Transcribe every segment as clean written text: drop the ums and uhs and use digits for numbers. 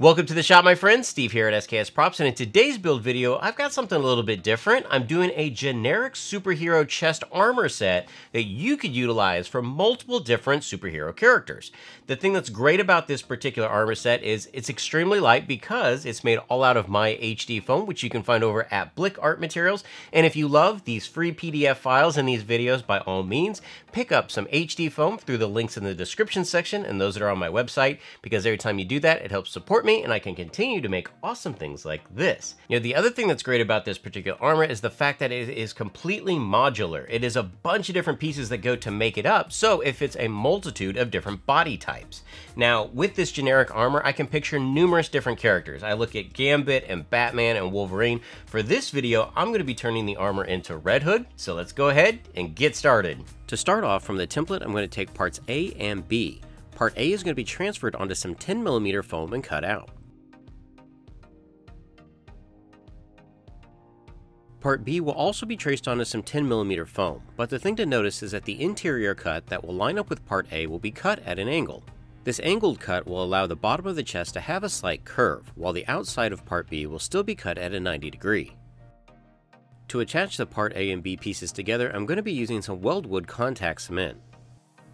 Welcome to the shop, my friends. Steve here at SKS Props, and in today's build video, I've got something a little bit different. I'm doing a generic superhero chest armor set that you could utilize for multiple different superhero characters. The thing that's great about this particular armor set is it's extremely light because it's made all out of my HD foam, which you can find over at Blick Art Materials. And if you love these free PDF files and these videos, by all means, pick up some HD foam through the links in the description section and those that are on my website, because every time you do that, it helps support me and I can continue to make awesome things like this. You know, the other thing that's great about this particular armor is the fact that it is completely modular. It is a bunch of different pieces that go to make it up, so it fits a multitude of different body types. Now, with this generic armor, I can picture numerous different characters. I look at Gambit and Batman and Wolverine. For this video, I'm going to be turning the armor into Red Hood, so let's go ahead and get started. To start off from the template, I'm going to take parts A and B. Part A is going to be transferred onto some 10mm foam and cut out. Part B will also be traced onto some 10mm foam, but the thing to notice is that the interior cut that will line up with Part A will be cut at an angle. This angled cut will allow the bottom of the chest to have a slight curve, while the outside of Part B will still be cut at a 90°. To attach the Part A and B pieces together, I'm going to be using some weldwood contact cement.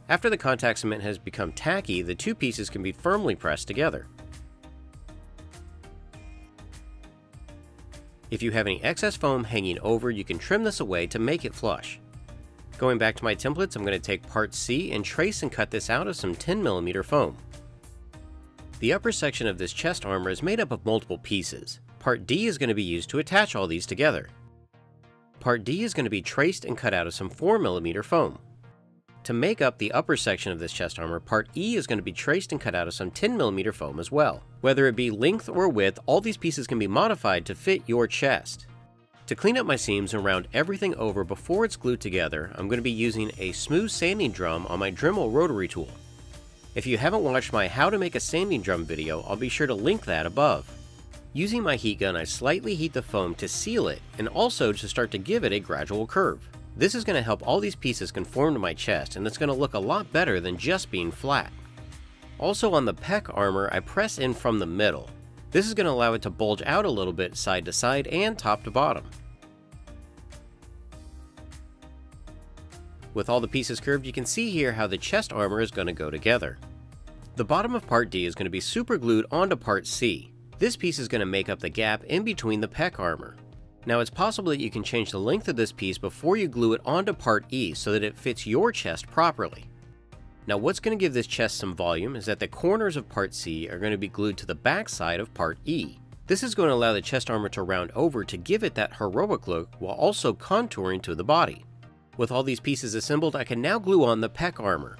After the contact cement has become tacky, the two pieces can be firmly pressed together. If you have any excess foam hanging over, you can trim this away to make it flush. Going back to my templates, I'm going to take part C and trace and cut this out of some 10mm foam. The upper section of this chest armor is made up of multiple pieces. Part D is going to be used to attach all these together. Part D is going to be traced and cut out of some 4mm foam. To make up the upper section of this chest armor, Part E is going to be traced and cut out of some 10mm foam as well. Whether it be length or width, all these pieces can be modified to fit your chest. To clean up my seams and round everything over before it's glued together, I'm going to be using a smooth sanding drum on my Dremel rotary tool. If you haven't watched my How to Make a Sanding Drum video, I'll be sure to link that above. Using my heat gun, I slightly heat the foam to seal it and also to start to give it a gradual curve. This is going to help all these pieces conform to my chest, and it's going to look a lot better than just being flat. Also on the pec armor, I press in from the middle. This is going to allow it to bulge out a little bit side to side and top to bottom. With all the pieces curved, you can see here how the chest armor is going to go together. The bottom of Part D is going to be super glued onto Part C. This piece is going to make up the gap in between the pec armor. Now, it's possible that you can change the length of this piece before you glue it onto Part E so that it fits your chest properly. Now, what's going to give this chest some volume is that the corners of Part C are going to be glued to the back side of Part E. This is going to allow the chest armor to round over to give it that heroic look while also contouring to the body. With all these pieces assembled, I can now glue on the pec armor.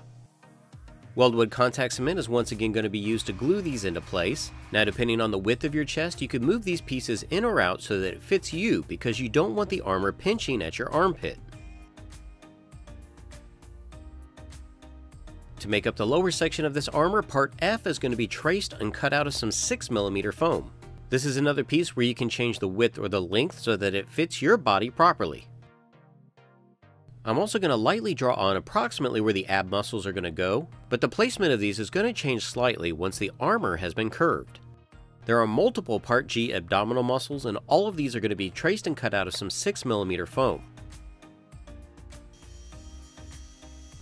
Weldwood contact cement is once again going to be used to glue these into place. Now, depending on the width of your chest, you can move these pieces in or out so that it fits you, because you don't want the armor pinching at your armpit. To make up the lower section of this armor, Part F is going to be traced and cut out of some 6mm foam. This is another piece where you can change the width or the length so that it fits your body properly. I'm also going to lightly draw on approximately where the ab muscles are going to go, but the placement of these is going to change slightly once the armor has been curved. There are multiple Part G abdominal muscles, and all of these are going to be traced and cut out of some 6mm foam.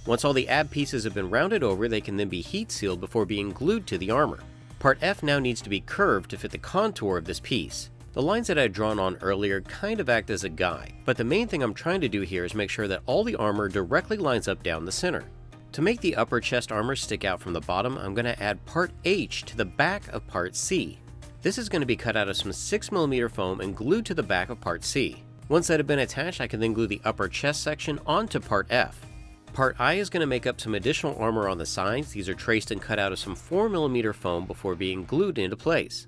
Once all the ab pieces have been rounded over, they can then be heat sealed before being glued to the armor. Part F now needs to be curved to fit the contour of this piece. The lines that I had drawn on earlier kind of act as a guide, but the main thing I'm trying to do here is make sure that all the armor directly lines up down the center. To make the upper chest armor stick out from the bottom, I'm going to add Part H to the back of Part C. This is going to be cut out of some 6mm foam and glued to the back of Part C. Once that had been attached, I can then glue the upper chest section onto Part F. Part I is going to make up some additional armor on the sides. These are traced and cut out of some 4mm foam before being glued into place.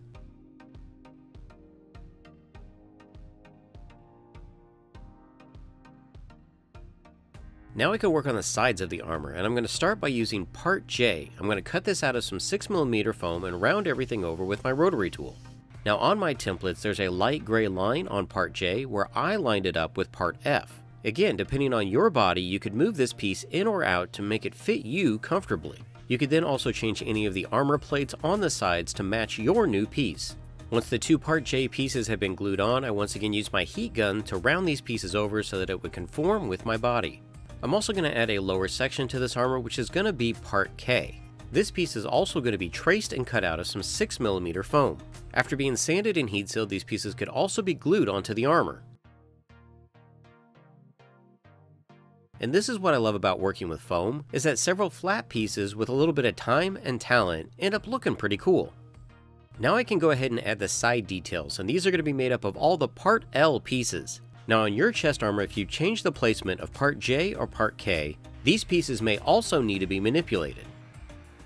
Now I can work on the sides of the armor, and I'm going to start by using Part J. I'm going to cut this out of some 6mm foam and round everything over with my rotary tool. Now on my templates, there's a light gray line on Part J where I lined it up with Part F. Again, depending on your body, you could move this piece in or out to make it fit you comfortably. You could then also change any of the armor plates on the sides to match your new piece. Once the two Part J pieces have been glued on, I once again used my heat gun to round these pieces over so that it would conform with my body. I'm also going to add a lower section to this armor, which is going to be Part K. This piece is also going to be traced and cut out of some 6mm foam. After being sanded and heat sealed, these pieces could also be glued onto the armor. And this is what I love about working with foam, is that several flat pieces with a little bit of time and talent end up looking pretty cool. Now I can go ahead and add the side details, and these are going to be made up of all the Part L pieces. Now on your chest armor, if you change the placement of Part J or Part K, these pieces may also need to be manipulated.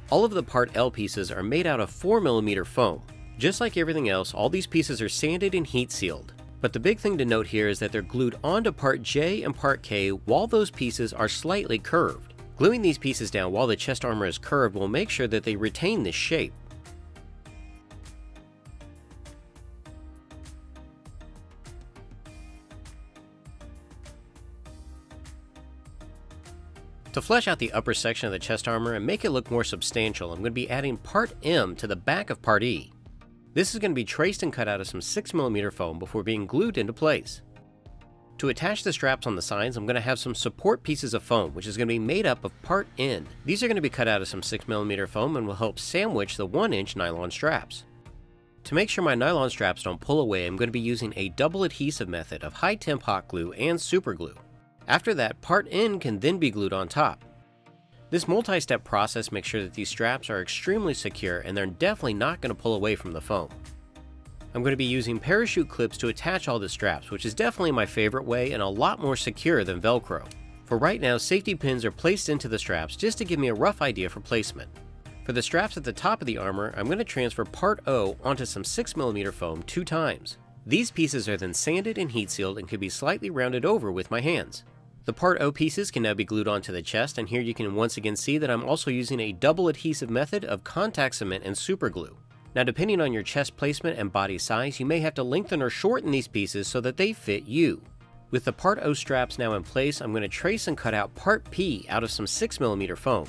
All of the Part L pieces are made out of 4mm foam. Just like everything else, all these pieces are sanded and heat sealed. But the big thing to note here is that they're glued onto Part J and Part K while those pieces are slightly curved. Gluing these pieces down while the chest armor is curved will make sure that they retain this shape. To flesh out the upper section of the chest armor and make it look more substantial, I'm going to be adding Part M to the back of Part E. This is going to be traced and cut out of some 6mm foam before being glued into place. To attach the straps on the sides, I'm going to have some support pieces of foam, which is going to be made up of Part N. These are going to be cut out of some 6mm foam and will help sandwich the 1-inch nylon straps. To make sure my nylon straps don't pull away, I'm going to be using a double adhesive method of high temp hot glue and super glue. After that, Part N can then be glued on top. This multi-step process makes sure that these straps are extremely secure and they're definitely not going to pull away from the foam. I'm going to be using parachute clips to attach all the straps, which is definitely my favorite way and a lot more secure than Velcro. For right now, safety pins are placed into the straps just to give me a rough idea for placement. For the straps at the top of the armor, I'm going to transfer Part O onto some 6mm foam 2 times. These pieces are then sanded and heat sealed and can be slightly rounded over with my hands. The Part O pieces can now be glued onto the chest, and here you can once again see that I'm also using a double adhesive method of contact cement and super glue. Now depending on your chest placement and body size, you may have to lengthen or shorten these pieces so that they fit you. With the Part O straps now in place, I'm going to trace and cut out Part P out of some 6mm foam.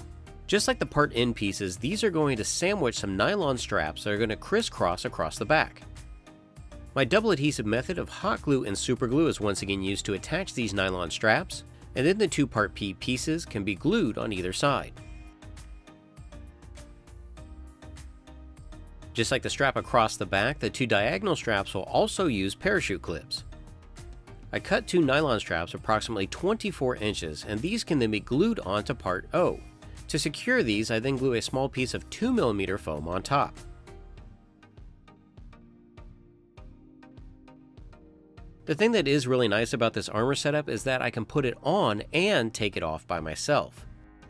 Just like the Part N pieces, these are going to sandwich some nylon straps that are going to crisscross across the back. My double adhesive method of hot glue and super glue is once again used to attach these nylon straps, and then the 2 Part P pieces can be glued on either side. Just like the strap across the back, the 2 diagonal straps will also use parachute clips. I cut 2 nylon straps approximately 24 inches, and these can then be glued onto Part O. To secure these, I then glue a small piece of 2mm foam on top. The thing that is really nice about this armor setup is that I can put it on and take it off by myself.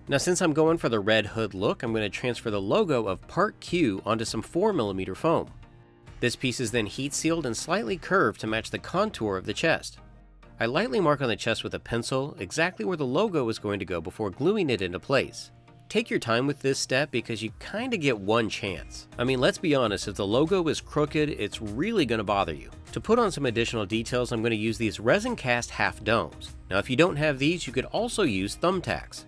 Now since I'm going for the red hood look, I'm going to transfer the logo of Part Q onto some 4mm foam. This piece is then heat sealed and slightly curved to match the contour of the chest. I lightly mark on the chest with a pencil exactly where the logo is going to go before gluing it into place. Take your time with this step because you kinda get one chance. I mean, let's be honest, if the logo is crooked, it's really gonna bother you. To put on some additional details, I'm gonna use these resin cast half domes. Now if you don't have these, you could also use thumbtacks.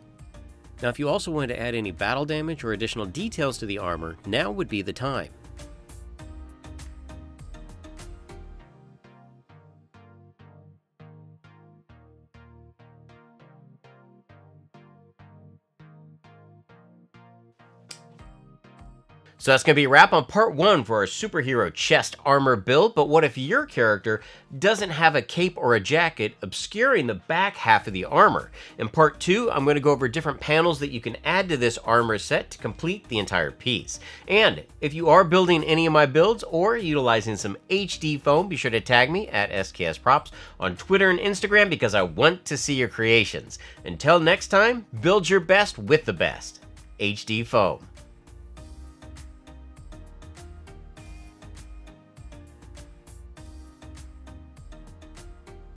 Now if you also wanted to add any battle damage or additional details to the armor, now would be the time. So that's going to be a wrap on part 1 for our superhero chest armor build, but what if your character doesn't have a cape or a jacket obscuring the back half of the armor? In part 2, I'm going to go over different panels that you can add to this armor set to complete the entire piece. And if you are building any of my builds or utilizing some HD foam, be sure to tag me at SKS Props on Twitter and Instagram because I want to see your creations. Until next time, build your best with the best. HD Foam.